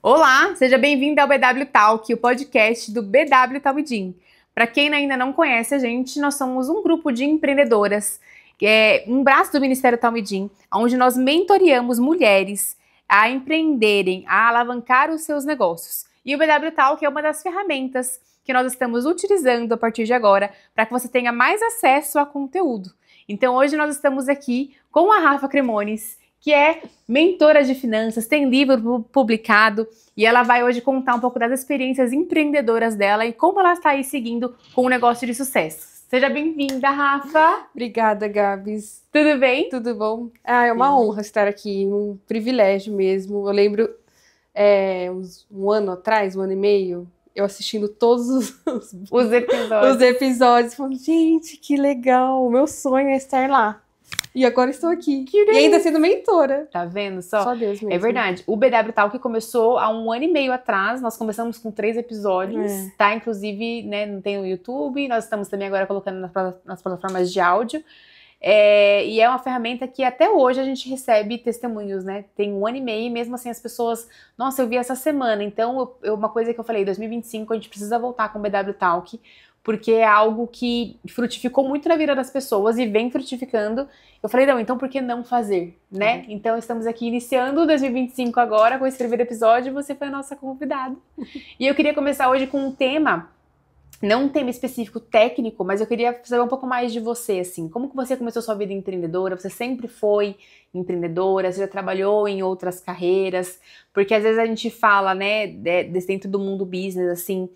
Olá, seja bem-vindo ao BW Talk, o podcast do BW Talmidim. Para quem ainda não conhece a gente, nós somos um grupo de empreendedoras, um braço do Ministério Talmidim, onde nós mentoreamos mulheres a empreenderem, a alavancar os seus negócios. E o BW Talk é uma das ferramentas que nós estamos utilizando a partir de agora para que você tenha mais acesso a conteúdo. Então hoje nós estamos aqui com a Rafa Cremones, que é mentora de finanças, tem livro publicado e ela vai hoje contar um pouco das experiências empreendedoras dela e como ela está aí seguindo com um negócio de sucesso. Seja bem-vinda, Rafa! Obrigada, Gabs. Tudo bem? Tudo bom? É uma honra estar aqui, um privilégio mesmo. Eu lembro, um ano atrás, um ano e meio, eu assistindo todos os episódios, falando, gente, que legal, o meu sonho é estar lá. E agora estou aqui. E ainda sendo mentora. Tá vendo só? Só Deus mesmo. É verdade. O BW Talk começou há um ano e meio atrás. Nós começamos com 3 episódios. Tá? Inclusive, né, não tem no YouTube. Nós estamos também agora colocando nas plataformas de áudio. E é uma ferramenta que até hoje a gente recebe testemunhos, né? Tem um ano e meio e mesmo assim as pessoas... Nossa, eu vi essa semana. Então, uma coisa que eu falei, 2025 a gente precisa voltar com o BW Talk, porque é algo que frutificou muito na vida das pessoas e vem frutificando. Eu falei, não, então por que não fazer, né? Então estamos aqui iniciando 2025 agora com esse primeiro episódio e você foi a nossa convidada. E eu queria começar hoje com um tema, não um tema específico técnico, mas eu queria saber um pouco mais de você, assim. Como que você começou sua vida empreendedora? Você sempre foi empreendedora? Você já trabalhou em outras carreiras? Porque às vezes a gente fala, né, dentro do mundo business, assim...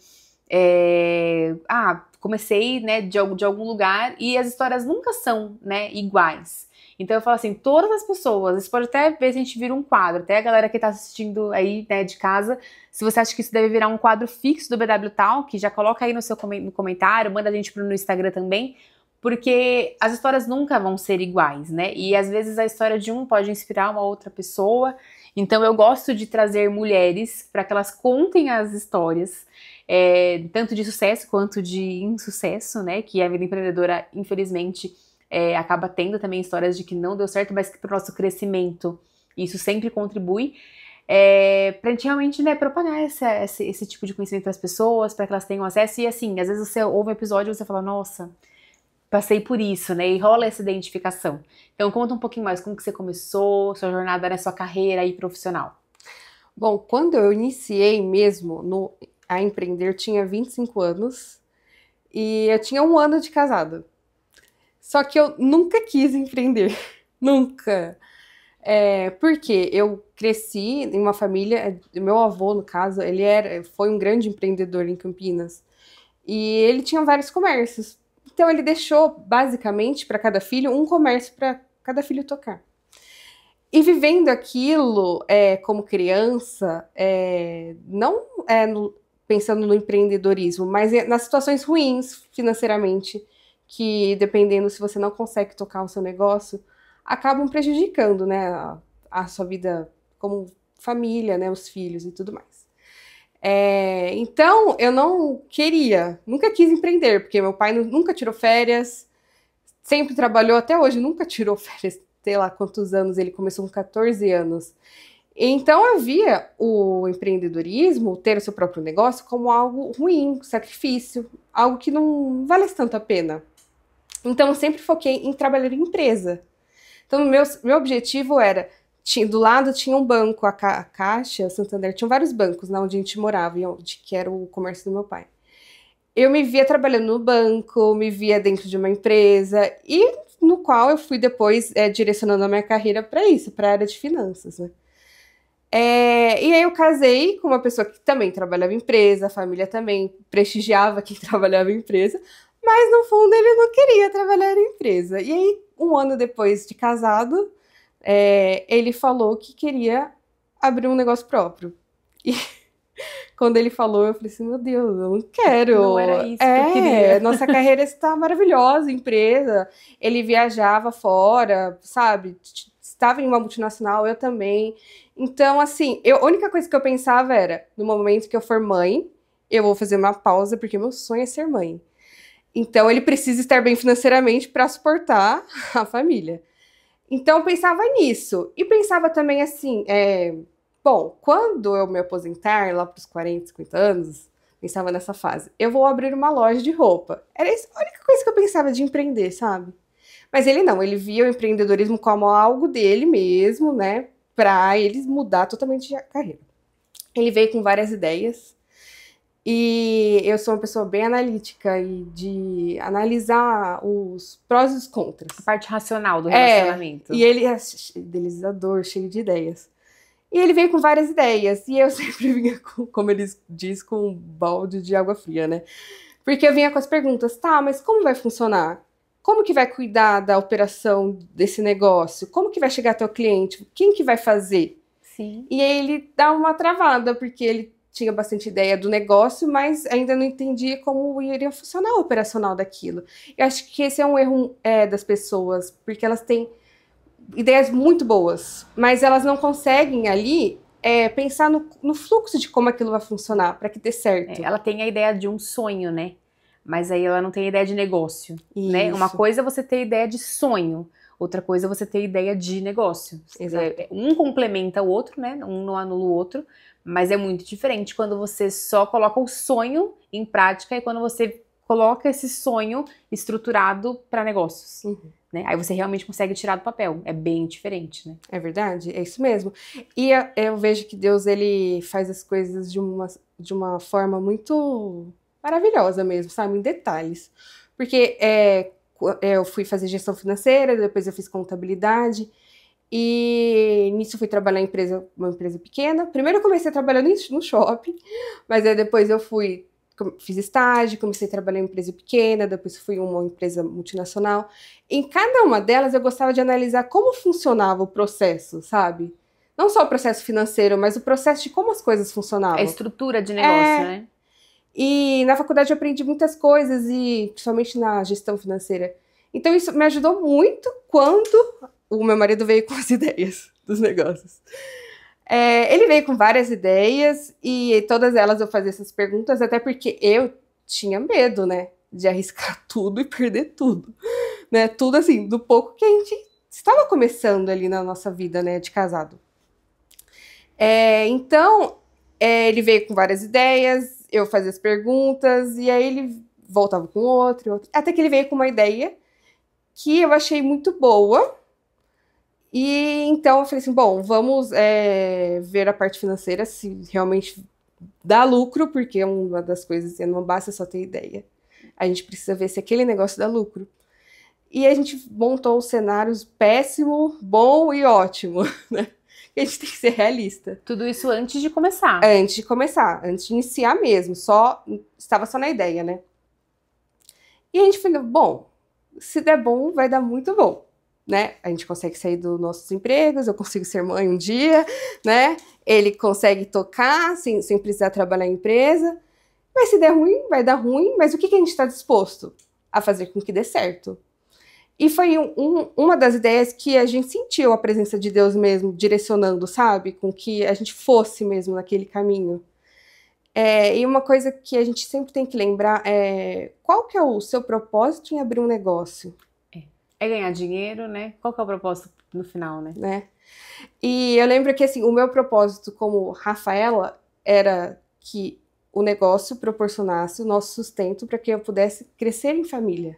comecei, né, de algum lugar e as histórias nunca são, né, iguais. Então eu falo assim, todas as pessoas, você pode até ver se a gente vira um quadro, até a galera que tá assistindo aí, né, de casa, se você acha que isso deve virar um quadro fixo do BW Talk, já coloca aí no comentário, manda a gente no Instagram também, porque as histórias nunca vão ser iguais, né, e às vezes a história de um pode inspirar uma outra pessoa, então eu gosto de trazer mulheres para que elas contem as histórias, tanto de sucesso quanto de insucesso, né, que a vida empreendedora, infelizmente, acaba tendo também histórias de que não deu certo, mas que para o nosso crescimento isso sempre contribui, para a gente realmente, né, propagar esse tipo de conhecimento para as pessoas, para que elas tenham acesso, e assim, às vezes você ouve um episódio e você fala, nossa, passei por isso, né, e rola essa identificação. Então conta um pouquinho mais, como que você começou, sua jornada na sua carreira aí profissional. Bom, quando eu iniciei mesmo a empreender, tinha 25 anos e eu tinha 1 ano de casada. Só que eu nunca quis empreender, nunca. Porque eu cresci em uma família, meu avô, no caso, foi um grande empreendedor em Campinas e ele tinha vários comércios. Então ele deixou, basicamente, para cada filho, um comércio para cada filho tocar. E vivendo aquilo como criança, não pensando no empreendedorismo, mas nas situações ruins financeiramente, que dependendo se você não consegue tocar o seu negócio, acabam prejudicando, né, a sua vida como família, né, os filhos e tudo mais. Então, eu nunca quis empreender, porque meu pai nunca tirou férias, sempre trabalhou, até hoje nunca tirou férias, sei lá quantos anos, ele começou com 14 anos. Então eu via o empreendedorismo, ter o seu próprio negócio, como algo ruim, sacrifício, algo que não vale tanto a pena. Então eu sempre foquei em trabalhar em empresa. Então meu objetivo era, do lado tinha um banco, a Caixa, Santander, tinham vários bancos lá onde a gente morava, que era o comércio do meu pai. Eu me via trabalhando no banco, me via dentro de uma empresa, e no qual eu fui depois direcionando a minha carreira para isso, para a área de finanças, né? E aí eu casei com uma pessoa que também trabalhava em empresa, a família também prestigiava quem trabalhava em empresa, mas no fundo ele não queria trabalhar em empresa. E aí, 1 ano depois de casado, ele falou que queria abrir um negócio próprio. E quando ele falou, eu falei assim, meu Deus, eu não quero. Não era isso que eu queria. Nossa carreira está maravilhosa, empresa. Ele viajava fora, sabe? Estava em uma multinacional, eu também. Então, assim, a única coisa que eu pensava era, no momento que eu for mãe, eu vou fazer uma pausa, porque meu sonho é ser mãe. Então, ele precisa estar bem financeiramente para suportar a família. Então, eu pensava nisso. E pensava também, assim, bom, quando eu me aposentar, lá pros 40, 50 anos, pensava nessa fase, eu vou abrir uma loja de roupa. Era a única coisa que eu pensava de empreender, sabe? Mas ele não, ele via o empreendedorismo como algo dele mesmo, né? Pra ele mudar totalmente a carreira. Ele veio com várias ideias. E eu sou uma pessoa bem analítica e de analisar os prós e os contras. A parte racional do relacionamento. E ele é idealizador, cheio de ideias. E ele veio com várias ideias. E eu sempre vinha, como eles dizem, com um balde de água fria, né? Porque eu vinha com as perguntas, tá, mas como vai funcionar? Como que vai cuidar da operação desse negócio? Como que vai chegar até o cliente? Quem que vai fazer? Sim. E aí ele dá uma travada, porque ele tinha bastante ideia do negócio, mas ainda não entendia como iria funcionar o operacional daquilo. Eu acho que esse é um erro das pessoas, porque elas têm ideias muito boas, mas elas não conseguem ali pensar no fluxo de como aquilo vai funcionar, para que dê certo. Ela tem a ideia de um sonho, né? Mas aí ela não tem ideia de negócio, né? Isso. Uma coisa é você ter ideia de sonho, outra coisa é você ter ideia de negócio. Exato. Um complementa o outro, né? Um não anula o outro, mas é muito diferente quando você só coloca o sonho em prática e quando você coloca esse sonho estruturado para negócios. Né? Aí você realmente consegue tirar do papel. É bem diferente, né? É verdade, é isso mesmo. E eu vejo que Deus, ele faz as coisas de uma forma muito maravilhosa mesmo, sabe? Em detalhes. Porque eu fui fazer gestão financeira, depois eu fiz contabilidade, e nisso eu fui trabalhar em uma empresa pequena. Primeiro eu comecei trabalhando no shopping, mas aí depois eu fiz estágio, comecei a trabalhar em empresa pequena, depois fui em uma empresa multinacional. Em cada uma delas eu gostava de analisar como funcionava o processo, sabe? Não só o processo financeiro, mas o processo de como as coisas funcionavam. A estrutura de negócio, né? E na faculdade eu aprendi muitas coisas, e principalmente na gestão financeira. Então isso me ajudou muito quando o meu marido veio com as ideias dos negócios. Ele veio com várias ideias e todas elas eu fazia essas perguntas, até porque eu tinha medo, né, de arriscar tudo e perder tudo, né, tudo assim, do pouco que a gente estava começando ali na nossa vida, né, de casado. Então, ele veio com várias ideias, eu fazia as perguntas e aí ele voltava com outro, até que ele veio com uma ideia que eu achei muito boa. E então eu falei assim, bom, vamos ver a parte financeira, se realmente dá lucro, porque uma das coisas não basta só ter ideia. A gente precisa ver se aquele negócio dá lucro. E a gente montou os cenários péssimo, bom e ótimo, né? E a gente tem que ser realista. Tudo isso antes de começar. Antes de começar, antes de iniciar mesmo, estava só na ideia, né? E a gente falou, bom, se der bom, vai dar muito bom. Né? A gente consegue sair dos nossos empregos, eu consigo ser mãe um dia, né? Ele consegue tocar sem precisar trabalhar em empresa. Mas se der ruim, vai dar ruim. Mas o que a gente está disposto a fazer com que dê certo? E foi uma das ideias que a gente sentiu a presença de Deus mesmo direcionando, sabe? Com que a gente fosse mesmo naquele caminho. E uma coisa que a gente sempre tem que lembrar é qual que é o seu propósito em abrir um negócio? É ganhar dinheiro, né? Qual que é o propósito no final, né? E eu lembro que, assim, o meu propósito como Rafaela era que o negócio proporcionasse o nosso sustento para que eu pudesse crescer em família.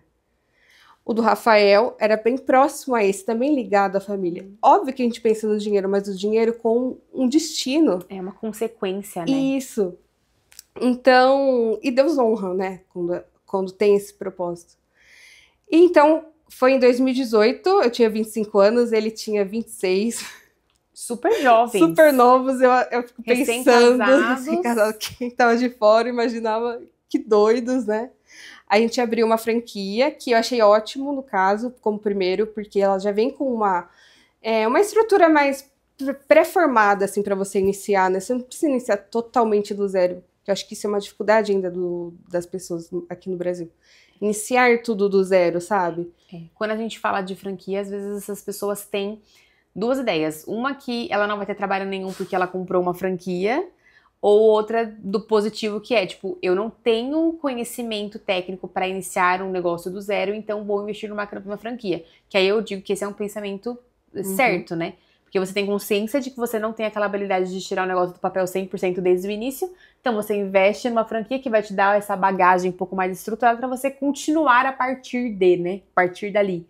O do Rafael era bem próximo a esse, também ligado à família. Óbvio que a gente pensa no dinheiro, mas o dinheiro com um destino. É uma consequência, né? Isso. Então, e Deus honra, né? Quando tem esse propósito. E então, foi em 2018, eu tinha 25 anos, ele tinha 26. Super jovens. Super novos, eu fico pensando. Recém-casados. Quem tava de fora imaginava que doidos, né? A gente abriu uma franquia, que eu achei ótimo, no caso, como primeiro, porque ela já vem com uma estrutura mais pré-formada, assim, para você iniciar, né? Você não precisa iniciar totalmente do zero, que eu acho que isso é uma dificuldade ainda das pessoas aqui no Brasil. Iniciar tudo do zero, sabe? Quando a gente fala de franquia, às vezes essas pessoas têm duas ideias. Uma que ela não vai ter trabalho nenhum porque ela comprou uma franquia, ou outra do positivo que é, tipo, eu não tenho conhecimento técnico para iniciar um negócio do zero, então vou investir numa franquia. Que aí eu digo que esse é um pensamento certo, né? Porque você tem consciência de que você não tem aquela habilidade de tirar o negócio do papel 100% desde o início. Então você investe numa franquia que vai te dar essa bagagem um pouco mais estruturada para você continuar a partir de, né? A partir dali.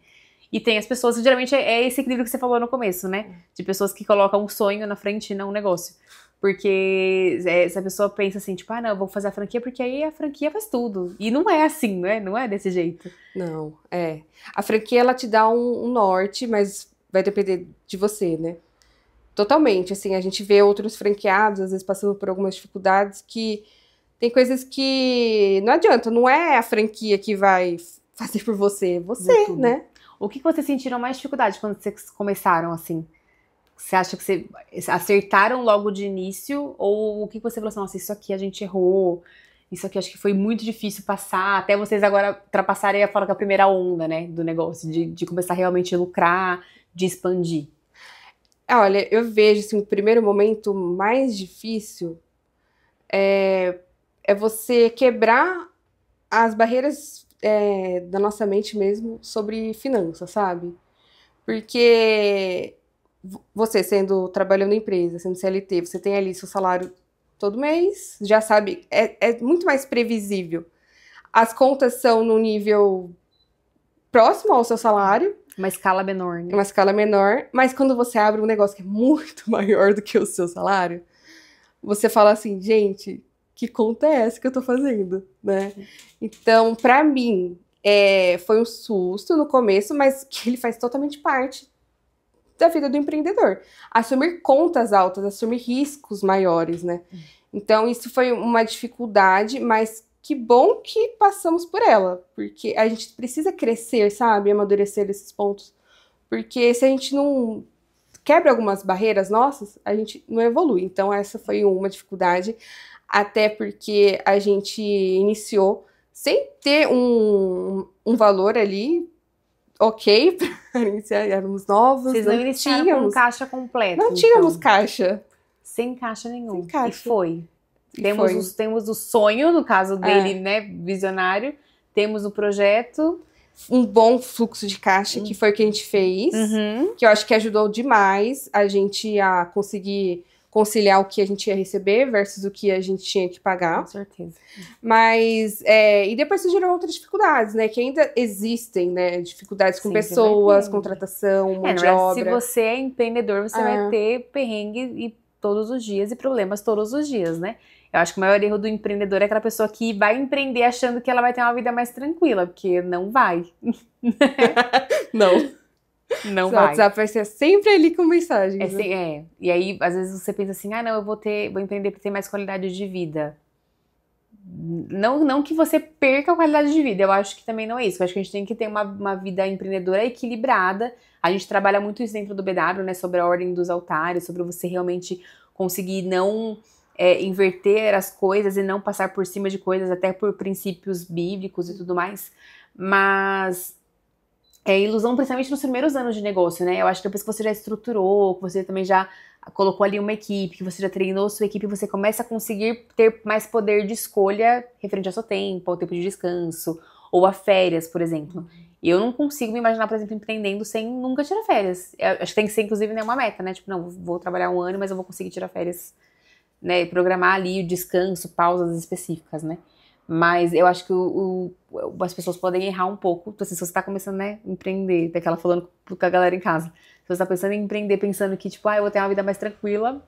E tem as pessoas que geralmente é esse equilíbrio que você falou no começo, né? De pessoas que colocam um sonho na frente e não um negócio. Porque se a pessoa pensa assim, tipo, não, eu vou fazer a franquia porque aí a franquia faz tudo. E não é assim, né? Não é desse jeito. Não, é. A franquia, ela te dá um norte, mas vai depender de você, né? Totalmente, assim, a gente vê outros franqueados, às vezes passando por algumas dificuldades, que tem coisas que não adianta, não é a franquia que vai fazer por você, você, né? O que vocês sentiram mais dificuldade quando vocês começaram, assim? Você acha que vocês acertaram logo de início? Ou o que você falou assim, nossa, isso aqui a gente errou, isso aqui acho que foi muito difícil passar, até vocês agora ultrapassarem fora com a primeira onda, né, do negócio, de começar realmente a lucrar, de expandir? Olha, eu vejo, assim, o primeiro momento mais difícil é você quebrar as barreiras da nossa mente mesmo sobre finanças, sabe? Porque você trabalhando em empresa, sendo CLT, você tem ali seu salário todo mês, já sabe, é muito mais previsível. As contas são no nível próximo ao seu salário. Uma escala menor, né? Uma escala menor, mas quando você abre um negócio que é muito maior do que o seu salário, você fala assim, gente, que conta é essa que eu tô fazendo, né? Então, pra mim, foi um susto no começo, mas que ele faz totalmente parte da vida do empreendedor. Assumir contas altas, assumir riscos maiores, né? Então, isso foi uma dificuldade, mas que bom que passamos por ela, porque a gente precisa crescer, sabe? Amadurecer esses pontos. Porque se a gente não quebra algumas barreiras nossas, a gente não evolui. Então, essa foi uma dificuldade, até porque a gente iniciou sem ter um valor ali ok para iniciar, éramos novos. Vocês não iniciaram com caixa completo? Não tínhamos caixa. Sem caixa nenhum. Sem caixa. E foi. Temos o sonho, no caso dele, né, visionário. Temos o projeto. Um bom fluxo de caixa, que foi o que a gente fez. Que eu acho que ajudou demais a gente a conseguir conciliar o que a gente ia receber versus o que a gente tinha que pagar. Com certeza. Mas, e depois surgiram outras dificuldades, né? Que ainda existem, né? Dificuldades com pessoas, contratação, mão de obra. Se você é empreendedor, você vai ter perrengue todos os dias e problemas todos os dias, né? Eu acho que o maior erro do empreendedor é aquela pessoa que vai empreender achando que ela vai ter uma vida mais tranquila, porque não vai. Não. Não Seu vai. WhatsApp vai ser sempre ali com mensagens. E aí, às vezes você pensa assim, não, eu vou empreender para ter mais qualidade de vida. Não que você perca a qualidade de vida, eu acho que também não é isso. Eu acho que a gente tem que ter uma vida empreendedora equilibrada. A gente trabalha muito isso dentro do BW, né? Sobre a ordem dos altares, sobre você realmente conseguir não inverter as coisas e não passar por cima de coisas, até por princípios bíblicos e tudo mais. Mas é ilusão, principalmente nos primeiros anos de negócio, né? Eu acho que depois que você já estruturou, que você também já colocou ali uma equipe, que você já treinou sua equipe, você começa a conseguir ter mais poder de escolha referente ao seu tempo, ao tempo de descanso, ou a férias, por exemplo. E eu não consigo me imaginar, por exemplo, empreendendo sem nunca tirar férias. Eu acho que tem que ser, inclusive, né, uma meta, né? Tipo, não, vou trabalhar um ano, mas eu vou conseguir tirar férias, né? Programar ali o descanso, pausas específicas, né? Mas eu acho que as pessoas podem errar um pouco. Então, assim, se você tá começando, né, a empreender, daquela falando com a galera em casa. Se você tá pensando em empreender, pensando que, tipo, eu vou ter uma vida mais tranquila,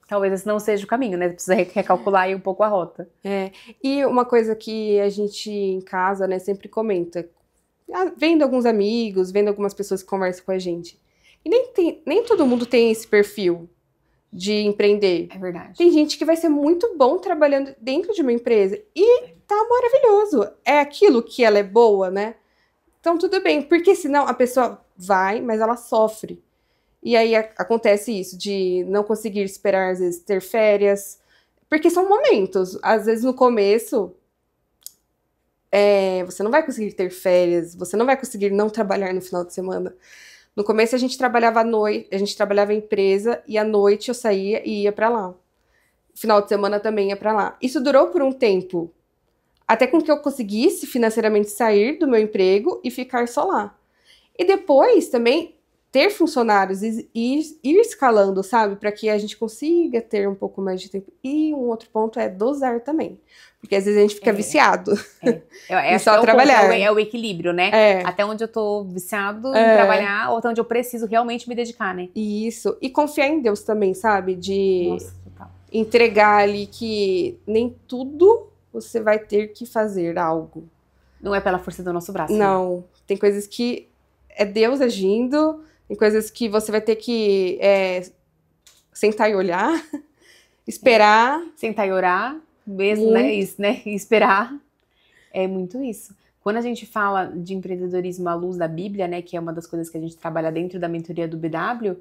talvez esse não seja o caminho, né? Você precisa recalcular aí um pouco a rota. E uma coisa que a gente em casa, né, sempre comenta, vendo alguns amigos, vendo algumas pessoas que conversam com a gente. E nem todo mundo tem esse perfil de empreender. É verdade. Tem gente que vai ser muito bom trabalhando dentro de uma empresa e tá maravilhoso. É aquilo que ela é boa, né? Então tudo bem, porque senão a pessoa vai, mas ela sofre. E aí acontece isso, de não conseguir esperar, às vezes, ter férias. Porque são momentos. Às vezes no começo, você não vai conseguir ter férias, você não vai conseguir não trabalhar no final de semana. No começo a gente trabalhava à noite, a gente trabalhava em empresa e à noite eu saía e ia pra lá. Final de semana também ia pra lá. Isso durou por um tempo, até com que eu conseguisse financeiramente sair do meu emprego e ficar só lá. E depois também ter funcionários e ir escalando, sabe? Para que a gente consiga ter um pouco mais de tempo. E um outro ponto é dosar também. Porque às vezes a gente fica viciado. Eu E acho só que trabalhar. É o equilíbrio, né? Até onde eu tô viciado em trabalhar, ou até onde eu preciso realmente me dedicar, né? Isso. E confiar em Deus também, sabe? De Nossa, total. entregar ali que nem tudo você vai ter que fazer algo. Não é pela força do nosso braço. Não. Né? Tem coisas que é Deus agindo, tem coisas que você vai ter que sentar e olhar, esperar. Sentar e orar, mesmo, Muito. né? Isso, né? E esperar. É muito isso. Quando a gente fala de empreendedorismo à luz da Bíblia, né? Que é uma das coisas que a gente trabalha dentro da mentoria do BW,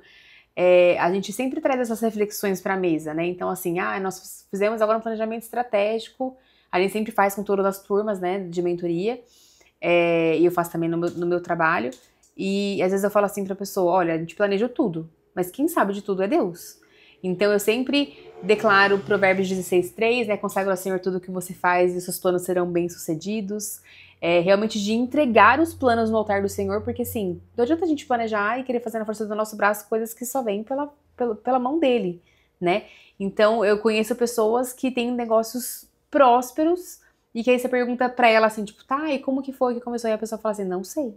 a gente sempre traz essas reflexões para a mesa, né? Então, assim, nós fizemos agora um planejamento estratégico, a gente sempre faz com todas as turmas, né? De mentoria, e eu faço também no meu trabalho. E às vezes eu falo assim pra pessoa, olha, a gente planejou tudo, mas quem sabe de tudo é Deus. Então eu sempre declaro Provérbios 16:3, né? Consagra ao Senhor tudo o que você faz e os seus planos serão bem-sucedidos. Realmente de entregar os planos no altar do Senhor, porque assim, não adianta a gente planejar e querer fazer na força do nosso braço coisas que só vêm pela mão dele, né? Então eu conheço pessoas que têm negócios prósperos e que aí você pergunta pra ela assim, tipo, tá, e como que foi que começou? E a pessoa fala assim, não sei.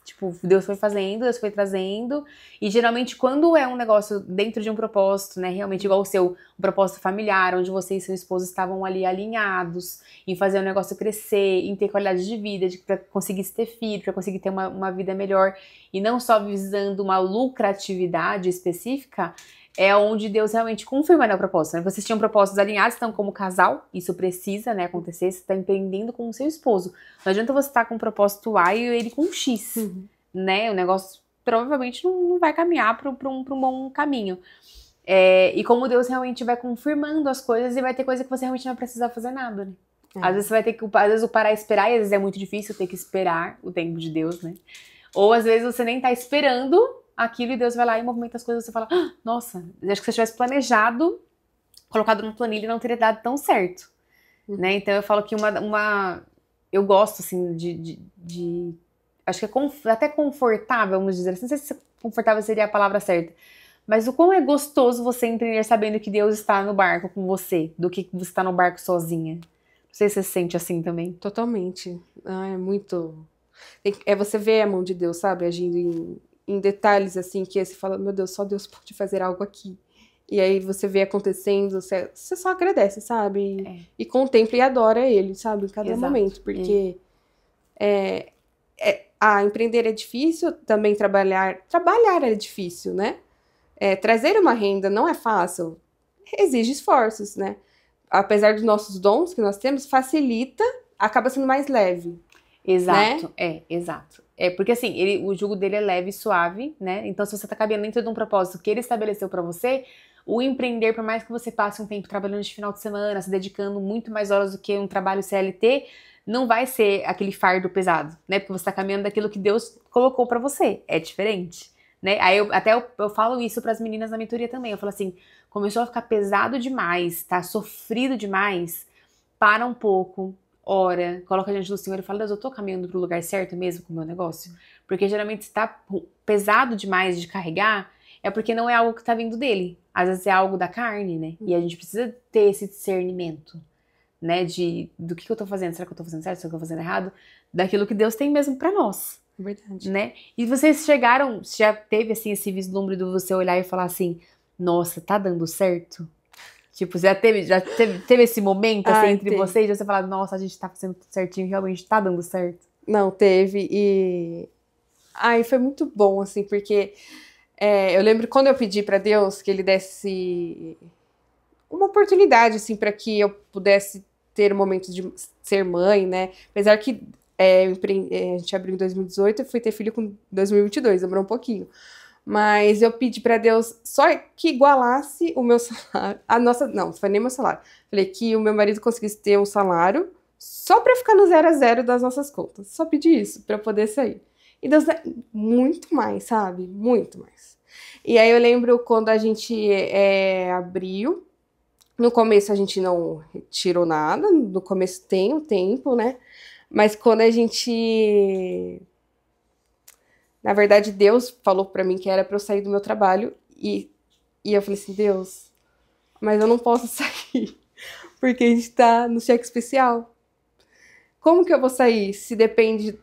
Tipo, Deus foi fazendo, Deus foi trazendo. E geralmente quando é um negócio dentro de um propósito, né? Realmente igual o seu, um propósito familiar, onde você e seu esposo estavam ali alinhados em fazer o negócio crescer, em ter qualidade de vida, pra conseguir ter filho, pra conseguir ter uma vida melhor. E não só visando uma lucratividade específica, é onde Deus realmente confirma, né, o propósito. Né? Vocês tinham propósitos alinhados, então como casal, isso precisa, né, acontecer, você está empreendendo com o seu esposo. Não adianta você estar com um propósito A e ele com um X, né? O negócio provavelmente não vai caminhar para um bom caminho. E como Deus realmente vai confirmando as coisas e vai ter coisa que você realmente não vai precisar fazer nada, né? Às vezes você vai ter que, às vezes o parar e esperar, e às vezes é muito difícil ter que esperar o tempo de Deus, né? Ou às vezes você nem tá esperando aquilo e Deus vai lá e movimenta as coisas e você fala, nossa, acho que se eu tivesse planejado, colocado numa planilha, não teria dado tão certo, né? Então eu falo que eu gosto, assim, de acho que é até confortável, vamos dizer assim, não sei se confortável seria a palavra certa, mas o quão é gostoso você empreender sabendo que Deus está no barco com você, do que você está no barco sozinha. Não sei se você se sente assim também. Totalmente. É muito... você vê a mão de Deus, sabe? Agindo em detalhes, assim, que você fala, meu Deus, só Deus pode fazer algo aqui. E aí você vê acontecendo, você só agradece, sabe? E contempla e adora Ele, sabe? Em cada momento. Porque empreender é difícil, também trabalhar é difícil, né? Trazer uma renda não é fácil, exige esforços, né? Apesar dos nossos dons que nós temos, facilita, acaba sendo mais leve. Exato, né? Exato. Porque assim, o jugo dele é leve e suave, né? Então se você tá cabendo dentro de um propósito que ele estabeleceu pra você, o empreender, por mais que você passe um tempo trabalhando de final de semana, se dedicando muito mais horas do que um trabalho CLT, não vai ser aquele fardo pesado, né? Porque você tá caminhando daquilo que Deus colocou pra você. É diferente, né? Aí eu falo isso pras meninas na mentoria também. Eu falo assim, começou a ficar pesado demais, tá sofrido demais, para um pouco, ora, coloca diante do Senhor e fala, Deus, eu tô caminhando pro lugar certo mesmo com o meu negócio? Porque geralmente se tá pesado demais de carregar, é porque não é algo que tá vindo dele. Às vezes é algo da carne, né? E a gente precisa ter esse discernimento, né? Do que eu tô fazendo, será que eu tô fazendo certo, será que eu tô fazendo errado? Daquilo que Deus tem mesmo pra nós. Verdade. Né? E vocês chegaram, já teve assim esse vislumbre de você olhar e falar assim, nossa, tá dando certo? Tipo, já teve esse momento assim, entre vocês, de você falar, nossa, a gente tá fazendo tudo certinho, realmente tá dando certo? Não, teve, e foi muito bom, assim, porque eu lembro quando eu pedi pra Deus que Ele desse uma oportunidade, assim, pra que eu pudesse ter momentos de ser mãe, né? Apesar que a gente abriu em 2018, eu fui ter filho com 2022, demorou um pouquinho. Mas eu pedi pra Deus só que igualasse o meu salário. Não foi nem meu salário. Falei que o meu marido conseguisse ter um salário só pra ficar no 0 a 0 das nossas contas. Só pedi isso pra poder sair. E Deus dá muito mais, sabe? Muito mais. E aí eu lembro quando a gente abriu. No começo a gente não retirou nada. No começo tem um tempo, né? Mas quando a gente Na verdade, Deus falou pra mim que era pra eu sair do meu trabalho e eu falei assim, Deus, mas eu não posso sair porque a gente tá no cheque especial. Como que eu vou sair se depende...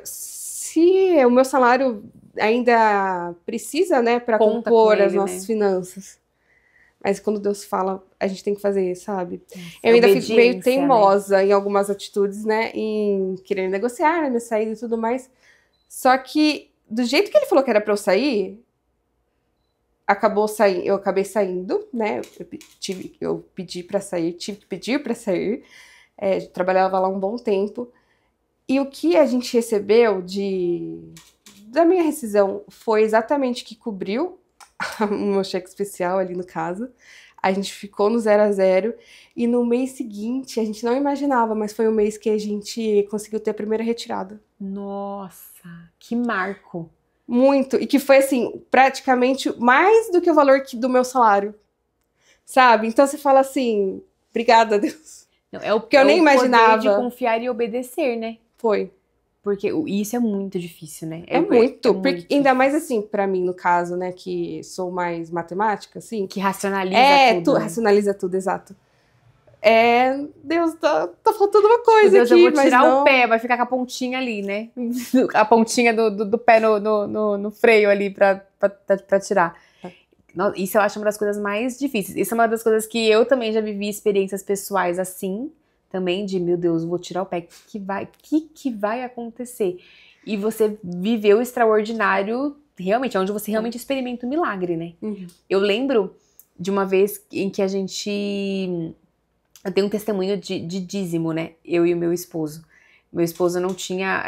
Se o meu salário ainda precisa, né, pra Conta compor com as ele, nossas né? finanças. Mas quando Deus fala, a gente tem que fazer, sabe? É Eu ainda fico meio obediência, né? teimosa em algumas atitudes, né? Em querer negociar a minha saída e tudo mais. Só que, do jeito que ele falou que era pra eu sair, eu acabei saindo, né? Eu pedi pra sair, tive que pedir pra sair. Trabalhava lá um bom tempo. E o que a gente recebeu da minha rescisão foi exatamente o que cobriu o meu cheque especial ali no caso. A gente ficou no 0 a 0 e no mês seguinte, a gente não imaginava, mas foi o mês que a gente conseguiu ter a primeira retirada. Nossa, que marco. Muito, e que foi assim, praticamente mais do que o valor do meu salário, sabe? Então você fala assim, obrigada, Deus. Não, Porque eu nem poder de imaginava. confiar e obedecer, né? Foi. Porque isso é muito difícil, né? É É muito, porque, muito ainda mais difícil. assim, pra mim, no caso, né, que sou mais matemática, assim, Que racionaliza tudo, né? racionaliza tudo, exato. Deus, tá faltando uma Tipo, coisa Deus, eu aqui, vou mas tirar o não. pé, vai ficar com a pontinha ali, né? A pontinha do pé no freio ali pra tirar. Isso eu acho uma das coisas mais difíceis. Isso é uma das coisas que eu também já vivi experiências pessoais assim, também de, meu Deus, vou tirar o pé, que vai acontecer? E você viveu o extraordinário, realmente, é onde você realmente experimenta o milagre, né? Uhum. Eu lembro de uma vez em que eu tenho um testemunho de dízimo, né? Eu e o meu esposo. Meu esposo não tinha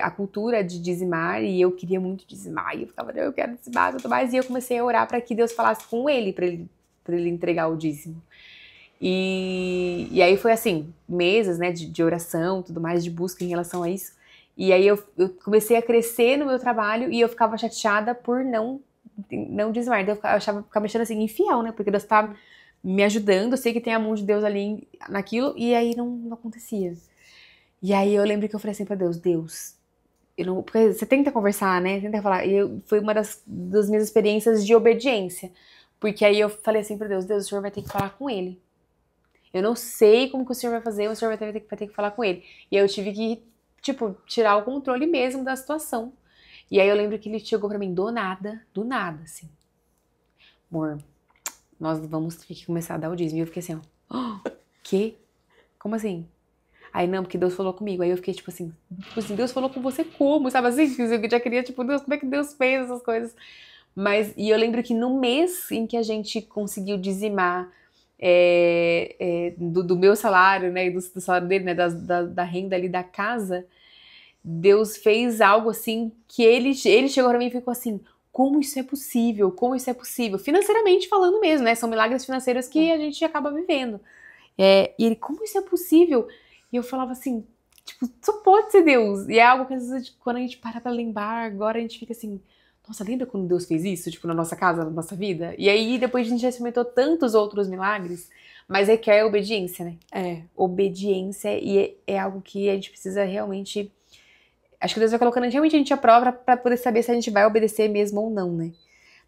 a cultura de dizimar e eu queria muito dizimar. E eu ficava, eu quero dizimar e tudo mais. E eu comecei a orar para que Deus falasse com ele, para ele entregar o dízimo. E aí foi assim, meses, né, de oração, tudo mais, de busca em relação a isso. E aí eu comecei a crescer no meu trabalho e eu ficava chateada por não dizimar. Então eu ficava mexendo assim, infiel, né? Porque Deus tá me ajudando, eu sei que tem a mão de Deus ali naquilo, e aí não acontecia. E aí eu lembro que eu falei assim pra Deus, eu não, porque você tenta conversar, né? Tenta falar. Foi uma das minhas experiências de obediência. Porque aí eu falei assim pra Deus, o Senhor vai ter que falar com ele. Eu não sei como que o Senhor vai fazer, o Senhor vai ter que falar com ele. E aí eu tive que, tipo, tirar o controle mesmo da situação. E aí eu lembro que ele chegou pra mim do nada, assim. Amor, nós vamos ter que começar a dar o dízimo. E eu fiquei assim, ó, quê? Como assim? Aí não, porque Deus falou comigo. Aí eu fiquei tipo assim, Deus falou com você como? Sabe assim? Eu já queria, tipo, Deus, como é que Deus fez essas coisas? E eu lembro que no mês em que a gente conseguiu dizimar do meu salário, né, e do salário dele, né, da renda ali da casa, Deus fez algo assim que ele chegou pra mim e ficou assim, como isso é possível? Como isso é possível? Financeiramente falando mesmo, né? São milagres financeiros que a gente acaba vivendo. E ele, como isso é possível? E eu falava assim, tipo, só pode ser Deus. E é algo que às vezes, quando a gente para pra lembrar, agora a gente fica assim, nossa, lembra quando Deus fez isso, tipo, na nossa casa, na nossa vida? E aí depois a gente já experimentou tantos outros milagres, mas requer obediência, né? Obediência, e é algo que a gente precisa realmente... Acho que Deus vai colocando realmente a gente à prova pra poder saber se a gente vai obedecer mesmo ou não, né?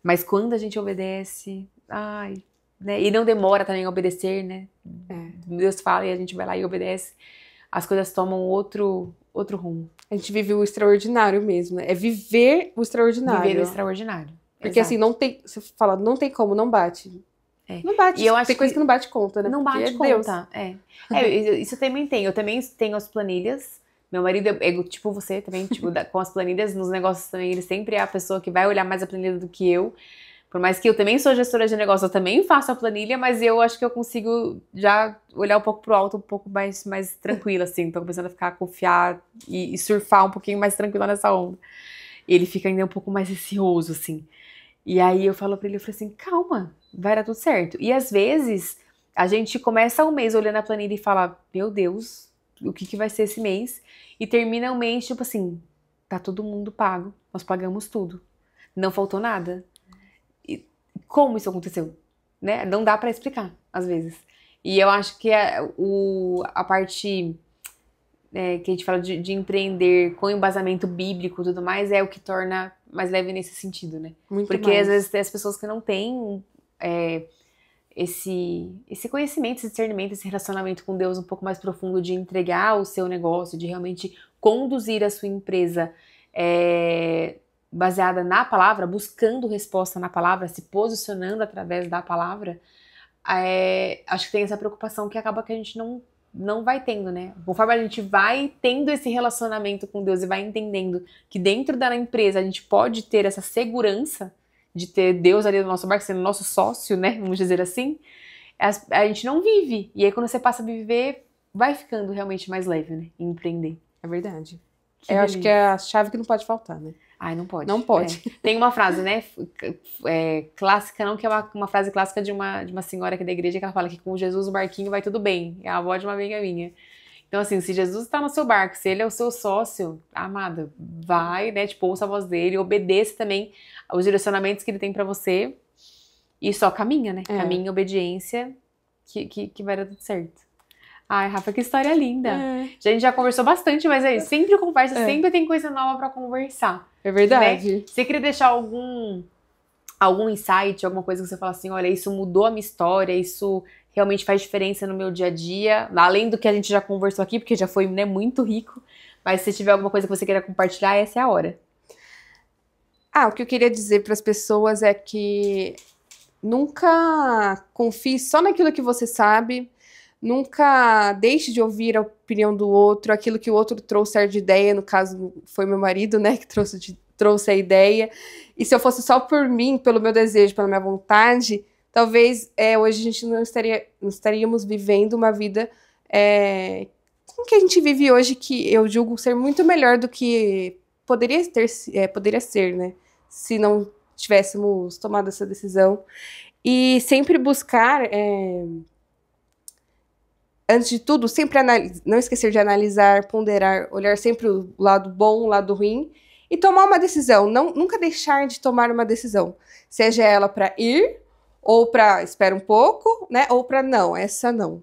Mas quando a gente obedece, ai, né? E não demora também a obedecer, né? Deus fala e a gente vai lá e obedece. As coisas tomam outro rumo. A gente vive o extraordinário mesmo, né? É viver o extraordinário. Viver o extraordinário. Porque Exato. assim, não tem. Você fala, não tem como, não bate. Não bate. E eu acho tem coisa que não bate conta, né? Não Porque bate conta. Isso eu também tem. Eu também tenho as planilhas. Meu marido é tipo você também, tipo, com as planilhas, nos negócios também, ele sempre é a pessoa que vai olhar mais a planilha do que eu. Por mais que eu também sou gestora de negócio, eu também faço a planilha, mas eu acho que eu consigo já olhar um pouco pro alto, um pouco mais tranquila, assim. Tô começando a ficar, confiar e surfar um pouquinho mais tranquila nessa onda. Ele fica ainda um pouco mais receoso, assim. E aí eu falo pra ele, eu falo assim, calma, vai dar tudo certo. E às vezes, a gente começa um mês olhando a planilha e fala, meu Deus, o que vai ser esse mês? E termina o mês, tipo assim, tá todo mundo pago, nós pagamos tudo. Não faltou nada. Como isso aconteceu, né? Não dá pra explicar, às vezes. E eu acho que a parte que a gente fala de empreender com embasamento bíblico e tudo mais, é o que torna mais leve nesse sentido, né? Muito Porque mais. às vezes tem as pessoas que não têm esse conhecimento, esse discernimento, esse relacionamento com Deus um pouco mais profundo de entregar o seu negócio, de realmente conduzir a sua empresa baseada na palavra, buscando resposta na palavra, se posicionando através da palavra. Acho que tem essa preocupação que acaba que a gente não vai tendo, né? Conforme a gente vai tendo esse relacionamento com Deus e vai entendendo que dentro da empresa a gente pode ter essa segurança de ter Deus ali no nosso barco, sendo nosso sócio, né? Vamos dizer assim. A gente não vive. E aí quando você passa a viver, vai ficando realmente mais leve, né? Em empreender. É verdade. Eu acho que é a chave que não pode faltar, né? Ai, não pode. Não pode. Tem uma frase, né? Clássica, não, que é uma frase clássica de uma senhora aqui da igreja que ela fala que com Jesus o barquinho vai tudo bem. É a avó de uma amiga minha. Então, assim, se Jesus está no seu barco, se ele é o seu sócio, amada, vai, né? Tipo, ouça a voz dele, obedeça também os direcionamentos que ele tem pra você e só caminha, né? Caminha em obediência que vai dar tudo certo. Ai, Rafa, que história linda. A gente já conversou bastante, mas sempre conversa, sempre tem coisa nova pra conversar. É verdade. Né? Você queria deixar algum insight, alguma coisa que você fala assim, olha, isso mudou a minha história, isso realmente faz diferença no meu dia a dia, além do que a gente já conversou aqui, porque já foi, né, muito rico, mas se tiver alguma coisa que você queira compartilhar, essa é a hora. O que eu queria dizer para as pessoas é que nunca confie só naquilo que você sabe, nunca deixe de ouvir a opinião do outro, aquilo que o outro trouxe de ideia, no caso foi meu marido, né, que trouxe a ideia, e se eu fosse só por mim, pelo meu desejo, pela minha vontade, talvez hoje a gente não estaríamos vivendo uma vida como que a gente vive hoje, que eu julgo ser muito melhor do que poderia ser, né, se não tivéssemos tomado essa decisão. E sempre buscar, antes de tudo, sempre não esquecer de analisar, ponderar, olhar sempre o lado bom, o lado ruim, e tomar uma decisão. Nunca deixar de tomar uma decisão, seja ela para ir, ou para espera um pouco, né, ou para não, essa não.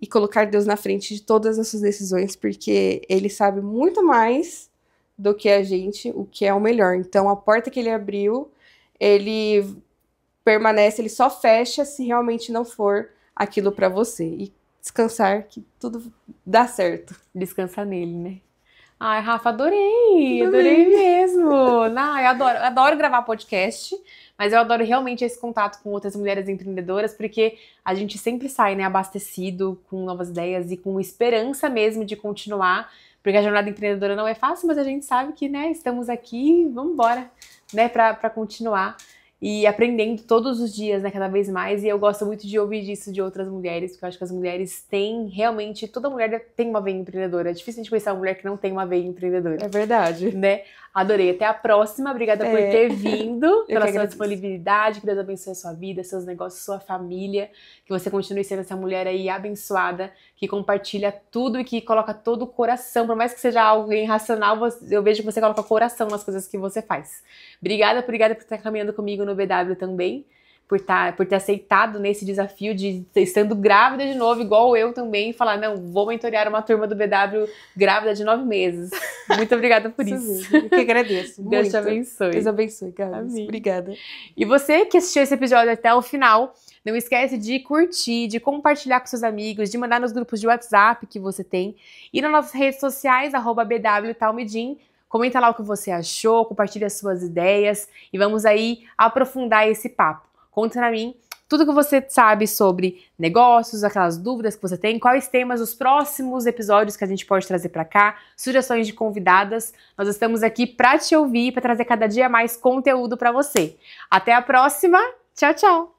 E colocar Deus na frente de todas essas decisões, porque Ele sabe muito mais do que a gente, o que é o melhor. Então, a porta que Ele abriu, Ele permanece, Ele só fecha se realmente não for aquilo para você. E descansar, que tudo dá certo. Descansar nele, né? Ai, Rafa, adorei mesmo. Não, eu adoro gravar podcast, mas eu adoro realmente esse contato com outras mulheres empreendedoras, porque a gente sempre sai, né, abastecido, com novas ideias e com esperança mesmo de continuar, porque a jornada empreendedora não é fácil, mas a gente sabe que, né, estamos aqui, vamos embora, né, pra continuar. E aprendendo todos os dias, né, cada vez mais, e eu gosto muito de ouvir disso de outras mulheres, porque eu acho que as mulheres têm realmente, toda mulher tem uma veia empreendedora, é difícil a gente conhecer uma mulher que não tem uma veia empreendedora. É verdade. Né? Adorei, até a próxima, obrigada por ter vindo, pela sua agradeço. Disponibilidade, que Deus abençoe a sua vida, seus negócios, sua família, que você continue sendo essa mulher aí abençoada, que compartilha tudo e que coloca todo o coração, por mais que seja algo irracional, eu vejo que você coloca coração nas coisas que você faz. Obrigada por estar caminhando comigo no BW também, por ter aceitado nesse desafio de estando grávida de novo, igual eu também, falar, não, vou mentorear uma turma do BW grávida de 9 meses. Muito obrigada por isso. Eu que agradeço. Deus te abençoe. Deus abençoe, Carlos. Obrigada. E você que assistiu esse episódio até o final, não esquece de curtir, de compartilhar com seus amigos, de mandar nos grupos de WhatsApp que você tem, e nas nossas redes sociais, @BWTalmidim. Comenta lá o que você achou, compartilha as suas ideias e vamos aí aprofundar esse papo. Conta pra mim tudo que você sabe sobre negócios, aquelas dúvidas que você tem, quais temas os próximos episódios que a gente pode trazer pra cá, sugestões de convidadas. Nós estamos aqui pra te ouvir, pra trazer cada dia mais conteúdo pra você. Até a próxima. Tchau, tchau!